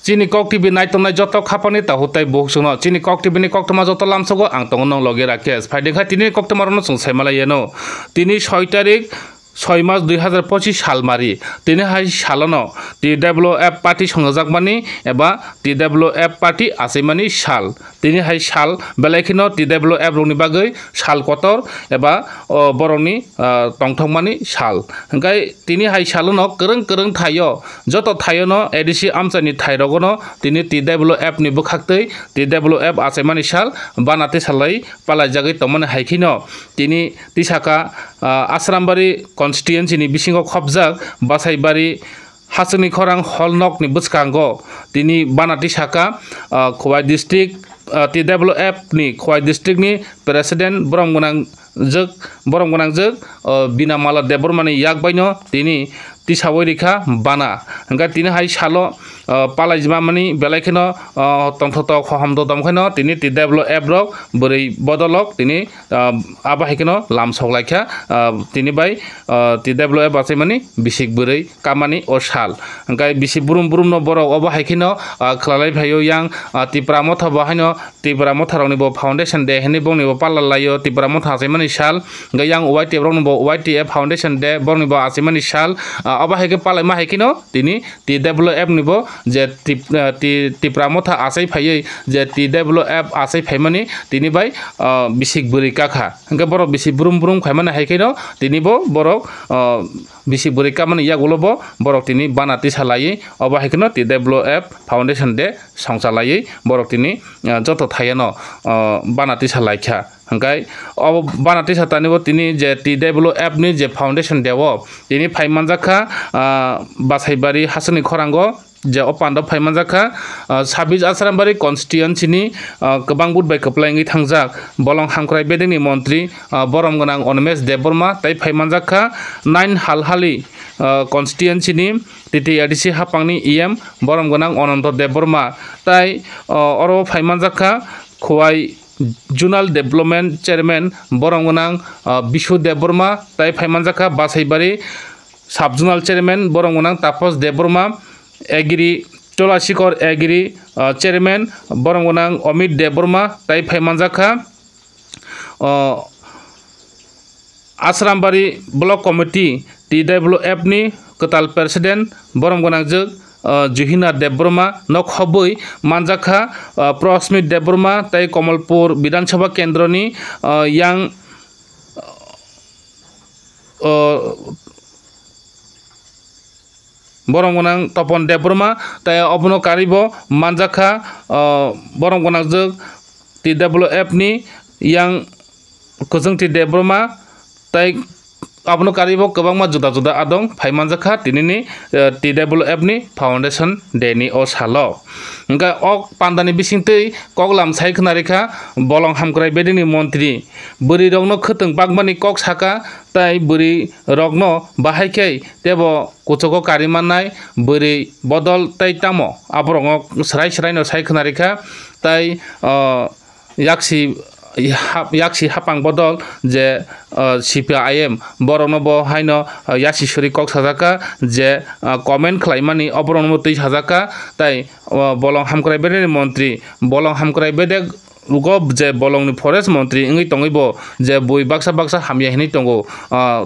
Chini kok TV night tonai joto khapani ta hutai bok suno chini kok TV ni kok toma joto lamsogo ang tong nong loge rakes phai dekha tini kok tomarono sungsai mala yeno tini 6 tarik 6 মাস 2025 সাল মারি তিনি high সালনো TWF party সংযোজকমানি এবা TWF party আছেমানি সাল তিনি high সাল বেলাইখিনো TWF রংনি বাগৈ সাল কতর এবা বরংনি টংথংমানি সাল হংকাই তিনি হাই সালনো করং করং থাইयो যত থাইयोनो এডিসি আমচানি থাইরগনো তিনি TWF नि বখাকতৈ TWF আছেমানি সাল বানাতে সালাই পালাই জাগৈ তমনে হাইখিনো তিনি তিসাকা আশ্রামবাড়ি constituency ni bisingo khobjak basaibari hasani khorang holnok ni bwskango tini banati saka khowai district TWF ni khowai district ni president boromgonang jok binamala debormani yakbaino tini tisawai rikha bana hingga tini hai salo palaijma mani belaikeno tongthoto khohamdo domkhaino tini TWF rok borei bodolok tini abahaikeno lamsoklaikha tini bai TWF achaimani bisik borei kamani o sal hingga bisi burum no borok obahaikeno khlalai phaio yang tipramotha bahaino tipramotha rokni bo foundation day heni bongni bo palalayo tipramotha achaimani sal hingga yang YTF rokni bo YTF foundation day bongni bo achaimani sal abahaike palai mahaikeno tini TWF ni bo je tipramotha achai phaiयै je TWF achai phaimani tini bai bisik buri kakha hingga borok bisi burum khaimani haikeno tini bo borok bisi buri kamani yagulobo borok tini banati salai abahaikeno TWF foundation day songchalai borok tini joto thaiano banati salaikha hingkai ob banati satanibo tini je TWF ni je foundation dewo tini phaimanjakha basaibari hasani khorango je opando phaimanjakha 26 asrambari constituency ni kobang budbai koplaingi thangjak bolong hamkrai bedeni mantri boromgonang Onmesh Deborma tai phaimanjakha 9 halhali constituency ni TTADC hapangni EM boromgonang Onanto Deborma tai oro phaimanjakha khowai Junal Development Chairman boromgonang Bishu Deborma tai phaimanjakha basaibari Subjunal Chairman boromgonang Tapos Deborma Agri Tolasikor Agri Chairman boromgonang Omid Deborma tai phaimanjakha Asrambari Block Committee TWF ni Ketal President boromgonang jok Juhina Deborma nok hoboi manjakha Prosmit Deborma tai Komalpur Bidhan Sabha Kendro ni yang boromgonang Topon Deborma tai obono karibo manjakha boromgonang jok TWF ni yang Kojongti Deborma tai abono karibo kobangma juda adong phaimanjakha tinini TWF ni foundation day ni o salo hingga ok pandani bisingtei koklam saikhna rekha bolong hamkrai bedini mantri buri rokno khotong bagmani kok saka tai buri rokno bahaikai tebo kuchoko karimanai buri bodol tai tamo aborong srai no saikhna rekha tai yaksi hapang bodol je CPIM borokno bo haino yasishori kok sajaka je comment khlaimani oborokno tei sajaka tai bolong hamkrai bedeni mantri bolong hamkrai bedek Rugob je bolong ni forest mantri ngi tongibo je bui baksa hamya hini tongo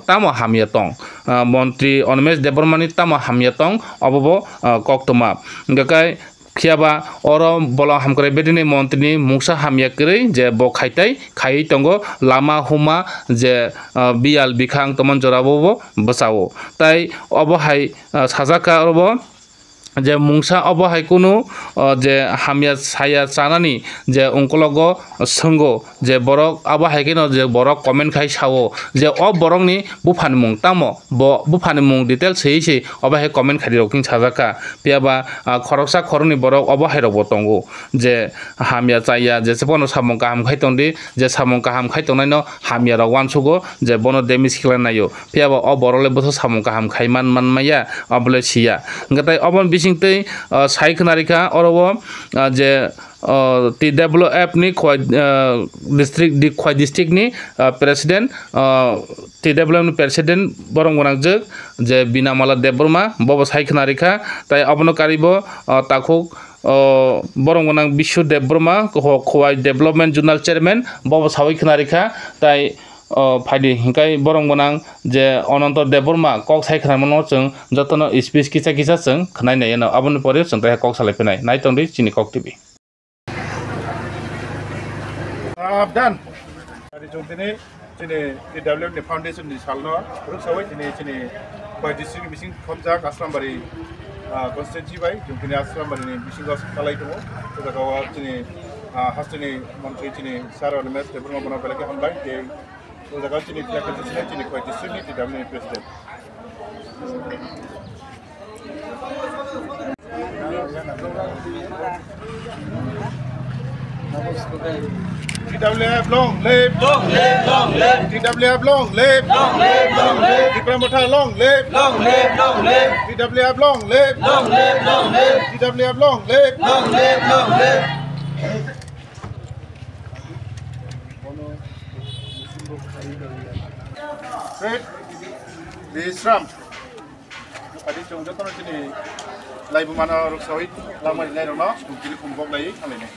tamo hamya tong mantri Onmesh Deborma ni tamo hamya tong obobo koktoma ngakai khiaba oro bolong hamkrai bedini mantri mungsa hamya krei je bo khai tongo lama huma je bial bikhang tomon jorabo bosao tai obo hai sajaka obo je mungsa obo hai kunu je hamya saya chanani je onkologo songo je borok abo hai keno je borok comment khai sawo je o borok ni bufani mung tamo bo bufani mung detail sei obo hai comment khari roking sajaka piaba khoroksa khoroni borok obo hai robo tongo je hamya chaya je sepono samong kaham khai tongdi je samong kaham khai tongnai no hamya rok wansugo je bono demis khilanayo piaba o borole boso samong kaham khai manmaya obole sia ngatai obon bisingtei saikhna rekha orobo je TWF ni Khwai district ni president TWF ni president boromgonang jok je Binamala Deborma bobo saikhna rekha tai abono karibo takuk borong gonang Bishu Debroma Khowai Development Journal Chairman Bobo Sawi Khnarikha tai phaidi hingkai borong gonang je Ananto Debroma kok sai khnamono chung jotono speech kisa chung khnai nai no aboni pore chung tai kok salai penai nai tongri chini kok TV Abdan hari jongtene chini development foundation ni salno ruk sawai chini by district bising khomjak Asrambari constituency by jongtene Asrambari ni bising gas kalai to to gawa chini hastini mantri chini saro lemes development bona belake honbai ke to gawa chini faculty chini by district ni development president TWF long live, long live, long live. TWF long live, long live, long live. Dipramotha long live, long live, long live. TWF long live, long live, long live. TWF long live, long live, long live. Great. Visram. Adi chung jotono chini laibu mana ruksawit lamai lai rona kili kumbok lai khalene.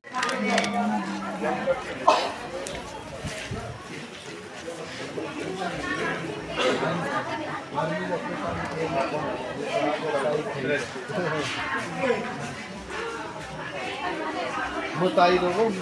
Mutai dulu.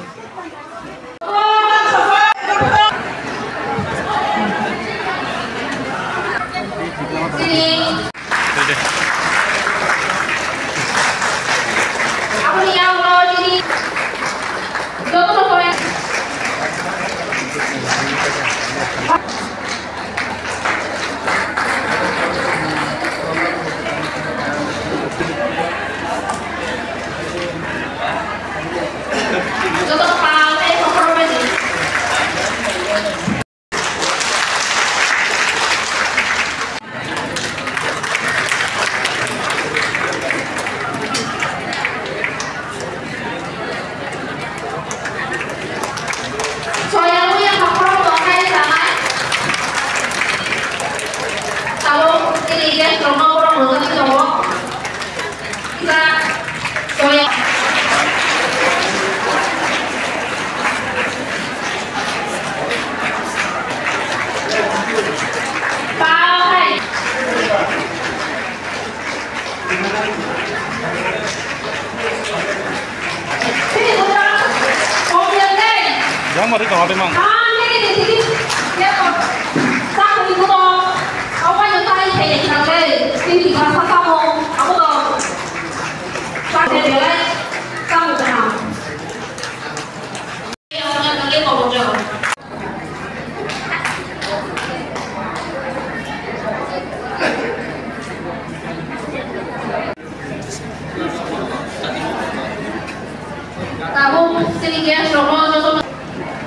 Jangan mari kau ada mang.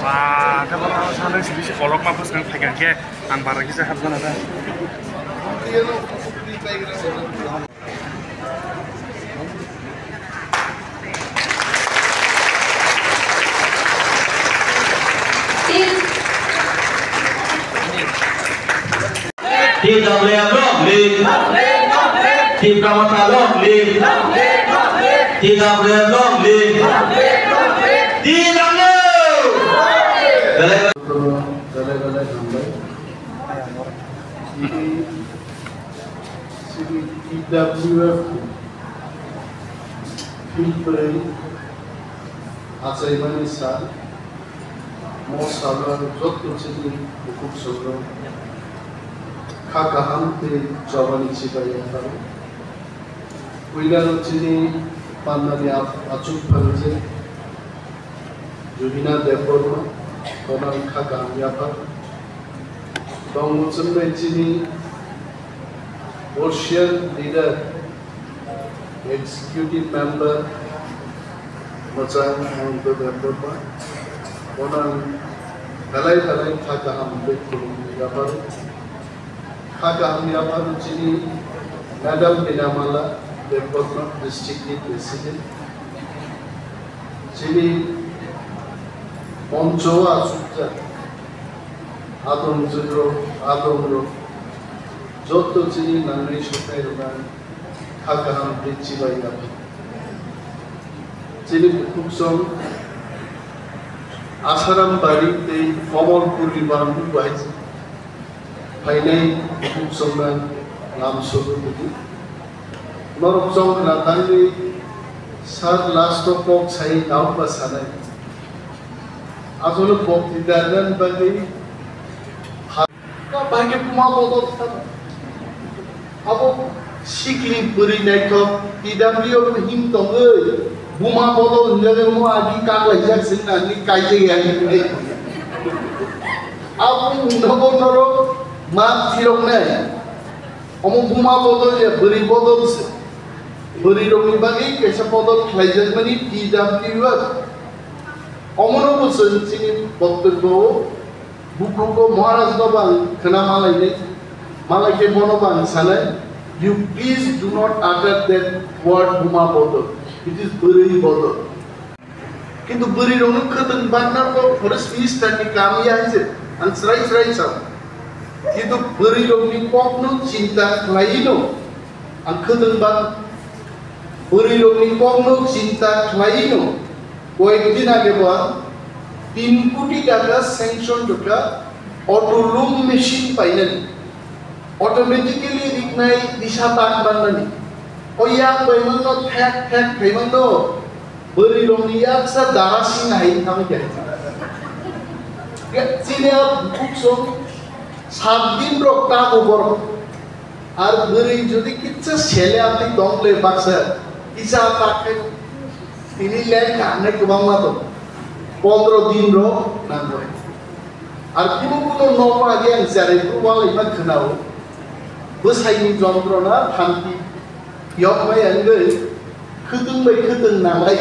Wah, kalau sana sih bisa kolok mah pas kan pegang ke angbar kita harus mana ada. TWF long live, Dipramotha long live, TWF long live, TWF Filpre Achaimani Sal Mosala Jotto Chini Hukuk Sogro Khakahamte Jawani Chibaya Faru Kuilano Chini Pandani Achuk Phalje Juhina Deborma Konan Khakam Yapar Dongmuchumbe Chini Ocean leader, executive member, Macang Anto Deborma, Konan Halai Khakam Yapar, Khakam Yapar Chini Madam Pinamala Deborma district president, Chini Moncho Asukta, Adam Zudro, Adam Jotto Chini Nangri Shotai Ruban Khakaham Prichi Bayi যিনি বুকুকসং আসারাম বাড়ি এই কমলপুরি বান্ধব বাইছে ফাইনাই বুকুকসং নাম সবুতি নরকসং নাতানি সাত last পক সাই নাও পাসানাই আসলে বক্তৃতার বাকি বাকি পুমা বদল abo sikli beri naikop PWO him tongge buma botol njage mo agi kang lajak sinna ni kaije ya ni abu nobo noro ma thirong nai omo buma botol ya beri botol se beri romi bagi kesa botol lajak mani PWO omo nobo sen sini boktobbo bukuko maharaj babang khana malai nei Malai Monoban Salai, you please do not utter that word Buma Bodo. It is Buri Bodo. Kintu Buri Ronu Katan Bagnar ko Forest Minister ni Kamia is it, and Srai Sam. Kintu Buri Ronu Pokno Cinta Klaino, and Katan Bag Buri Ronu Pokno Cinta Klaino, Koekdina Geba, 3 কোটি টাকা sanction টাকা auto loom machine final. Automatically ignite disha tak banani oyak baimano thak baimano beri lomniyak sa darasi nahi kami kaya sini buksong 7 din rokta ubor ar beri jodi kitsa chele apni dongle baksa isa tak tini len kane kubang mato 15 din ro nangoy ar kuno noma again sare kubang iman khnao Besai jontrona thanti yok mai angei khudung namai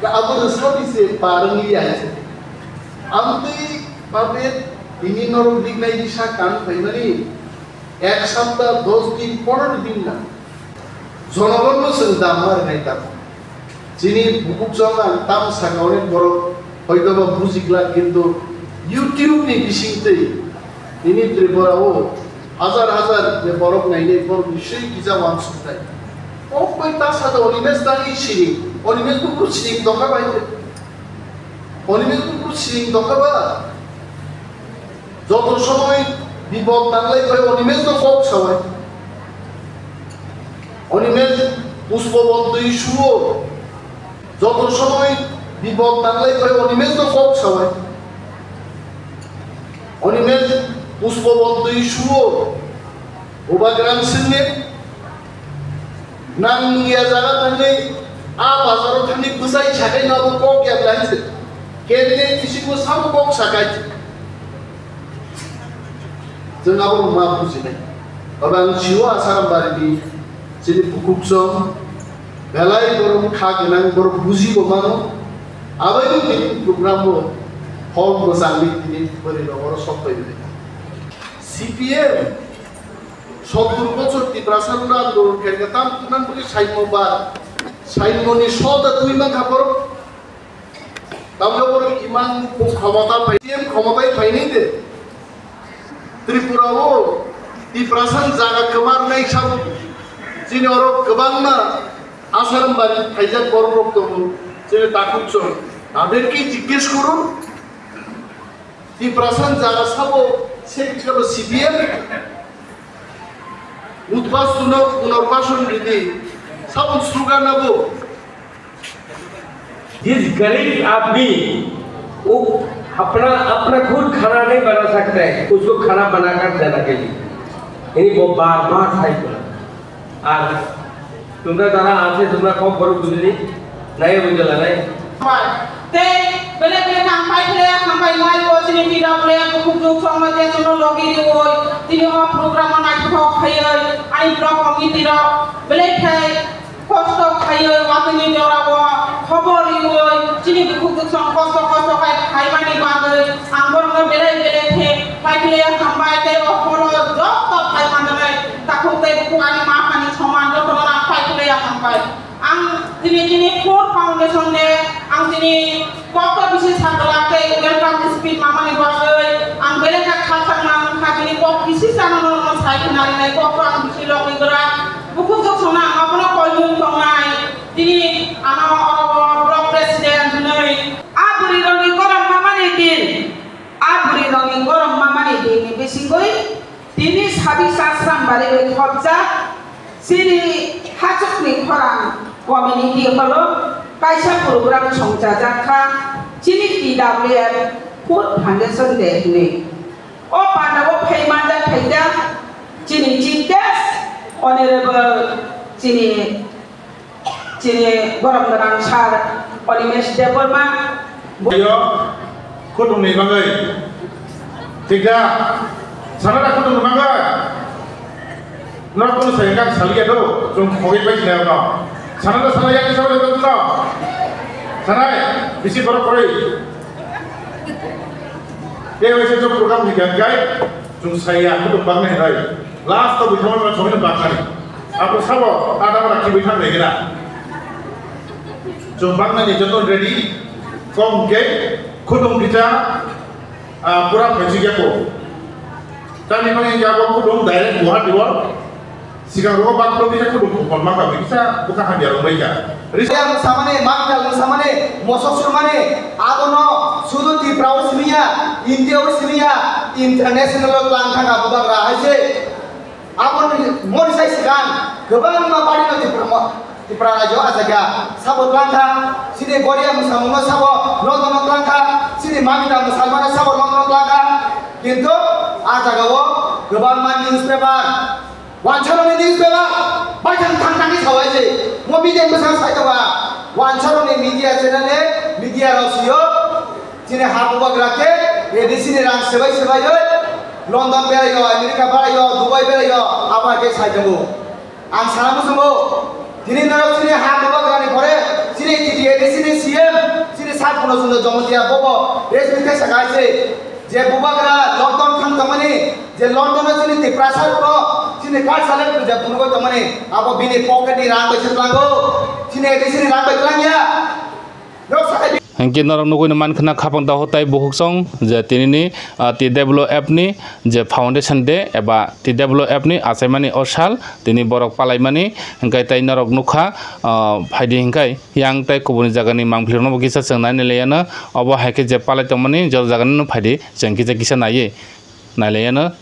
ka abur sabi se parangi ya amti babet ini norok dignai disha kan paimani ek saptah 10 din 15 din na জনগণ চিন্তা আমার নাইতা যিনি বুকুক জমান তাম সাগাওনে বড় হয়তো বা বুঝিগলা কিন্তু ইউটিউব নি বিশিংতে ini ত্রিপুরা ও হাজার যে বরফ নাইলে বরফ নিশ্চয়ই কিজা ওয়ান সুতাই ও কইতা সাদা অনিমেজ দাঁড়িয়ে সিরি অনিমেজ কুকুর সিরিং দকা বাইতে অনিমেজ কুকুর সিরিং দকা বা যত সময় বিপদ নাগলাই ভাই অনিমেজ তো কক সবাই অনিমেজ পুষ্পবদ্ধ ইস্যুও যত সময় বিপদ নাগলাই ভাই অনিমেজ তো কক সবাই অনিমেজ পুষ্পবদ্ধ ইস্যুও ওবাগ্রাম সিনে নাঙ্গিয়া জায়গা থাকলে বাজারও থাকলে বুঝাই ছাকাই না কক লাগছে কেন্দ্রে কৃষিকে সাম কক সাকাইছে जों आबो मा बुजिनाय अबां जिउ आसाराम बारिनि जिनि बुकुकजों बेलाय बरम खा गोनां बर बुजिबो मानो आबायनि दिन प्रग्रामो हल मोजांनि दिनि बोरै दङर सफायदो সিপিএম 70 বছর ত্রিপুরা আন্দোলন কেরগাতাম তুনান বলি সাইমনি সদা দুই মান খাপর তামলো বড় ইমান ক্ষমতা পাইছিম ক্ষমতাই পাইনি দে ত্রিপুরাও ত্রিপুরাসান জায়গা কমার নাই সব যিনি ওর গোবাংনা আসারাম বাড়ি খাইজাক বড় বক্তব্য যিনি তাকুচ্ছ তাদেরকে জিজ্ঞেস করুন ত্রিপুরাসান জায়গা সব সে হিসাবে সিপিএম पुनर्वासन रीति सब स्लोगन अब जिस गरीब आदमी वो अपना खुद खाना नहीं बना सकता है उसको खाना बनाकर देना के लिए यानी वो बार साइकिल आज तुम्हारा दादा आसे तुम्हारा कौन बड़ो बुझली नहीं बुझला नहीं ते बेले काम पाइले हम पाइ माइ कोचिनी टिरा प्ले खूब जोक समाज जे चलो लगी दी होय तिनी मा प्रोग्राम ना खो खाइय आई ब्लॉक कमिटी रा बेले खाय कष्ट खाइय वातनी जराबो खबर इ होय तिनी खूब जोक कष्ट खाइ खाइबानी बागै आंबर न बेले थे पाइले हम पाइते अफरो जब तब खाइ मानले ताखुते कुआनी मा पानी समान जतो ना पाइले हम पाइ ang dini Ford Foundation ne ang dini kota bisnis hakalake welcome speed mama ni bagai ang bele ka khasak na khagini kok bisnis ana no sai kinari nai kok ang bisnis loki gerak buku jok sona apna koyun tongai dini ana sini hajat ni orang community kalau kaisa program songja jakha sini TWF Food Foundation deh ni oh pada oh payment dan payment sini Chief Honorable sini Goram Garang Sar Olimes Deborma Yo kudung ni bagai tiga sana dah kudung bagai nak pun saya kan salia tu jom koi baik ni apa sana dah sana yang saya dah tu sana bisi baru koi dia macam jom program ni kan gay jom saya kudung bagai ni last tu kita orang cuma nak bagai apa sahaja ada orang kiri kan lagi dah jom bagai ni jom ready kong ke kudung kita pura penjiga ko tadi mana yang jago kudung direct buat di luar sigang roh bang kudung kita kudung pun maka bisa bukan hanya orang mereka yang samane makal samane mosok samane agono sudu ti prausmiya India usmiya international langkah abang rahaje abon mon sai sigan keban ma padi no ti prarajo asaga sabot langkah sini Korea musamono sabo London langkah sini mamita musalmana sabo London langkah কিন্তু আজাগাও গোবাং মান newspaper ওয়ানছারনি newspaper বাইথান থাংথানি সাওয়াইছে মো media মসা সাইতবা ওয়ানছারনি media চ্যানেলে media রসিও যিনি হাবুবাগ রাখে এডিসিনি রাং সেবাই সেবাই London বেরাইও America বেরাইও Dubai বেরাইও আবাকে সাইতবো আন সারামুসমো তিনি নরক তিনি হাবুবাগ রানি করে তিনি টিটি এডিসিনি সিএম তিনি সাত পুনজুন জমতিয়া বব রেসমিতে সাগাইছে যে বুবাগরা লন্ডন খান তমানে যে লন্ডনে চিনি তি প্রাসার কো চিনি কাট সালে যে পুনগো তমানে আবো বিনি পকেটনি রাং বইছে লাঙ্গো চিনি এডিসিনি রাং বই লাঙ্গিয়া রক সাই Hingke norong nukui naman kena kapang tahu tai buhuk song je tinini TWF ni je foundation de eba TWF ni asaimani osal tini borok palai mani hingkai tai norok nukha phaidi hingkai yang tai kubuni jagani mangphlir no gisa sengnai ne leyana obo haike je palai tongmani jor jagani no phaidi jengki je gisa naye naileyana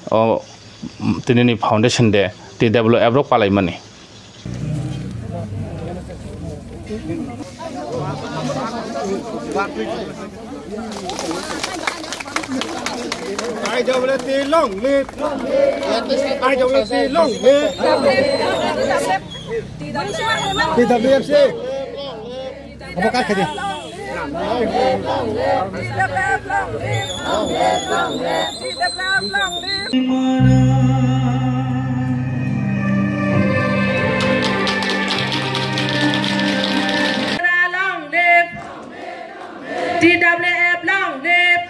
tinini foundation de TWF rok palai mani IWC long live IWC long live TWFC apa kata dia TWF long live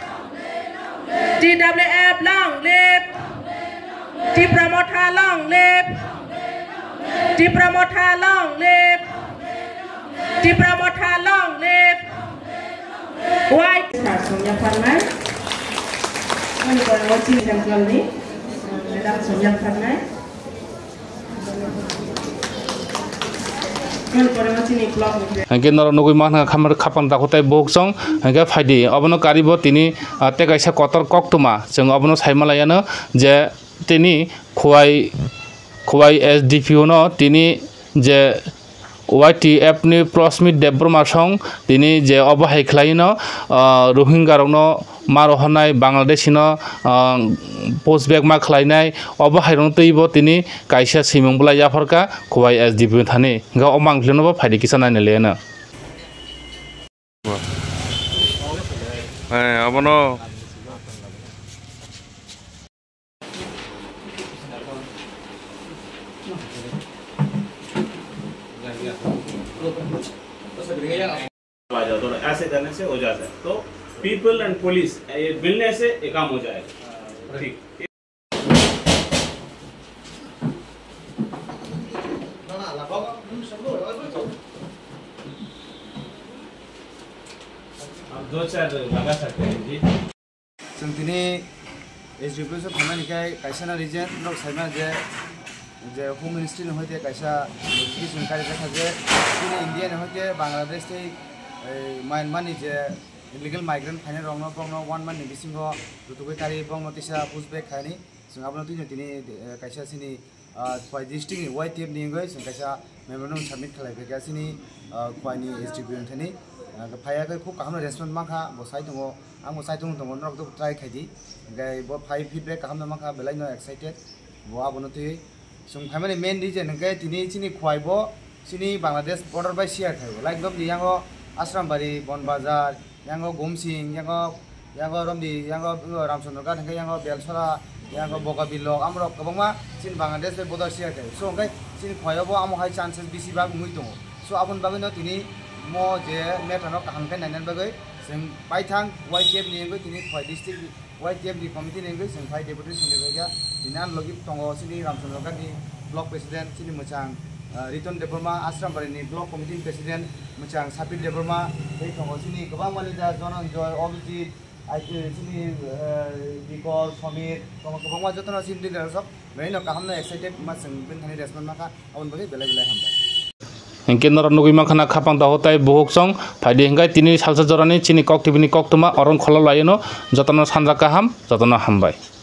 TWF long live T promoter long live T promoter long live T promoter long live White Sonia Farnai ini kalau sini sampel ni dalam Sonia Farnai hingke norok nukui mana kamar kapang takutai bohuk song hingke faidi abono karibo tini te kaisa kotor koktuma jeng abono saimalayano je tini khuai SDPO no tini je YTF ni prosmit Deborma song tini je obahai khlaino Rohingya rok no marohanai Bangladeshi no postback ma khlainai obahai rong teibo tini kaisa simung bula yaforka khuai SDPO thani ga omang phileno ba phaidi kisana ne lena abono तो ऐसे करने से हो जाता है तो people and police ये मिलने से ये काम हो जाएगा ठीक आप 2-4 लगा सकते हैं जी जोंथिनि एसडीपी से खामानि निकाय कायसाना रिजन लोक साइमा जे होम मिनिस्ट्री न होते कायसा नोटिफिकेशन कार्य देखा जे इंडिया न होते बांग्लादेश ते म्यानमार नि जे इलिगल माइग्रेंट फाइने रंगनो बंगनो 1 मान नि बिसिंगो रुतुबै तारि बंगनो तिसा पुसबेक खानि जों आपनो तिनि कायसा सिनि khwai district ni YTF ni ngoi sing kaisa memorandum submit khalai ke sini khwai ni SDPO thani phaya ke khub kaham response makha bo sai tongo ang sai tongo tongo nok to try khaidi gai bo phai feedback kaham makha belai no excited bo abono tui sung phai main reason ngai tini sini khwai bo sini Bangladesh border by share thai like dom di yango Asrambari Bon Bazar yango Gomsing yango romdi yango Ramchandra Ghat yango Belsora yango Bogabilok amrok kabangma sin Bangladesh be border share thai so ngai sin khwai bo amo hai chances bisi ba ngui tongo so abon bagoi no tini mo je metano kaham kai nanan bagai sing paithang YTF ni ngoi tini khwai district YTF ni committee ni ngoi sing phai deputy sing bega dinan logi tongo sini Ramchandra Ghat ni block president sini muchang Riton Deborma Asrambari ni block committee president muchang Sapil Deborma ei tongo sini gobang malija Jonan Joy Obiti sini Bikor Samir tongo gobang ma jotona sini leader sob meino kaham na excited ma sing bin thani response maka abon bagai belai hambai Hingke nor nugui makhana khapang dahotai buhok song phaide hingkai tini salsa jorani chini kok tibini kok tuma oron kholal layono jotono sanja kaham jotono hambai.